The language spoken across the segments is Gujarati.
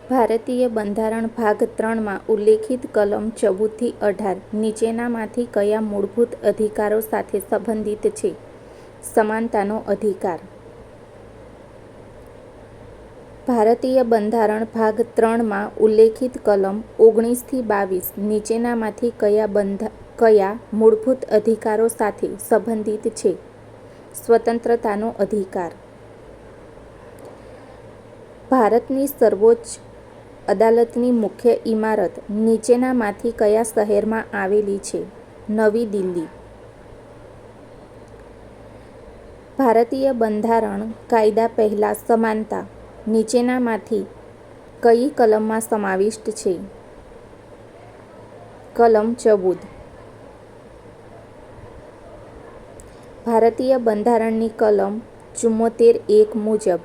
ભારતીય બંધારણ ભાગ 3માં ઉલ્લેખિત કલમ 14 થી 18 નીચેનામાંથી કયા મૂળભૂત અધિકારો સાથે સંબંધિત છે? સમાનતાનો અધિકાર. ભારતીય બંધારણ ભાગ 3માં ઉલ્લેખિત કલમ 19 થી 22 નીચેનામાંથી કયા મૂળભૂત અધિકારો સાથે સંબંધિત છે? સ્વતંત્રતાનો અધિકાર. ભારતની સર્વોચ્ચ અદાલતની મુખ્ય ઇમારત નીચેનામાંથી કયા શહેરમાં આવેલી છે? નવી દિલ્હી. ભારતીય બંધારણ કાયદા પહેલા સમાનતા નીચેનામાંથી કઈ કલમમાં સમાવિષ્ટ છે? કલમ 14. ભારતીય બંધારણની કલમ 74(1) મુજબ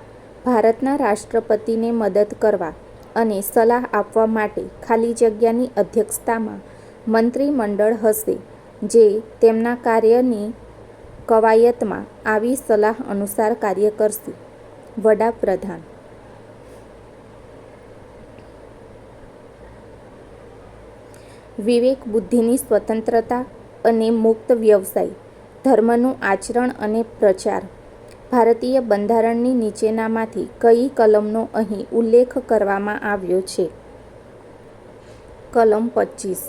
ભારતના રાષ્ટ્રપતિને મદદ કરવા અને સલાહ આપવા માટે ખાલી જગ્યાની અધ્યક્ષતામાં મંત્રીમંડળ હશે, જે તેમના કાર્યની કવાયતમાં આવી સલાહ અનુસાર કાર્ય કરશે. વડાપ્રધાન. વિવેક બુદ્ધિની સ્વતંત્રતા અને મુક્ત વ્યવસાય, ધર્મનું આચરણ અને પ્રચાર. ભારતીય બંધારણની નીચેનામાંથી કઈ કલમનો અહીં ઉલ્લેખ કરવામાં આવ્યો છે? કલમ 25.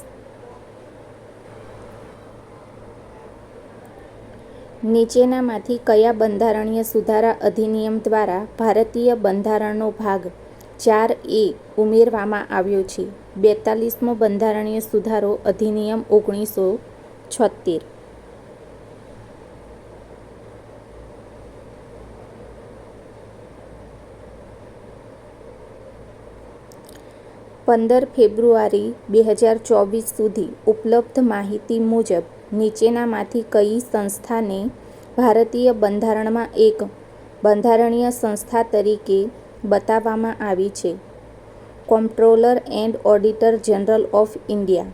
નીચેનામાંથી કયા બંધારણીય સુધારા અધિનિયમ દ્વારા ભારતીય બંધારણનો ભાગ 4A ઉમેરવામાં આવ્યો છે? 42મો બંધારણીય સુધારો અધિનિયમ 1976. 15 ફેબ્રુઆરી 2024 સુધી ઉપલબ્ધ માહિતી મુજબ નીચેનામાંથી કઈ સંસ્થાને ભારતીય બંધારણમાં એક બંધારણીય સંસ્થા તરીકે બતાવવામાં આવી છે? કોમ્પ્ટ્રોલર and auditor general of India.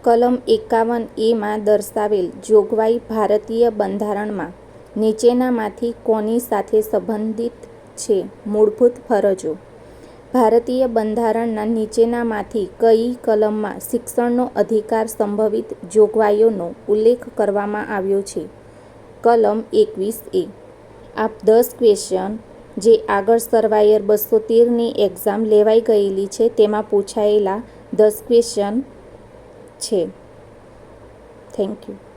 કલમ 51A માં દર્શાવેલ જોગવાઈ ભારતીય બંધારણમાં નીચેનામાંથી કોની સાથે સંબંધિત છે? મૂળભૂત ફરજો. ભારતીય બંધારણના નીચેનામાંથી કઈ કલમમાં શિક્ષણનો અધિકાર સંબંધિત જોગવાઈઓનો ઉલ્લેખ કરવામાં આવ્યો છે? કલમ 21A. આ 10 ક્વેશ્ચન જે આગળ સર્વાયર 213ની એક્ઝામ લેવાઈ ગયેલી છે તેમાં પૂછાયેલા 10 ક્વેશ્ચન છે. Thank you.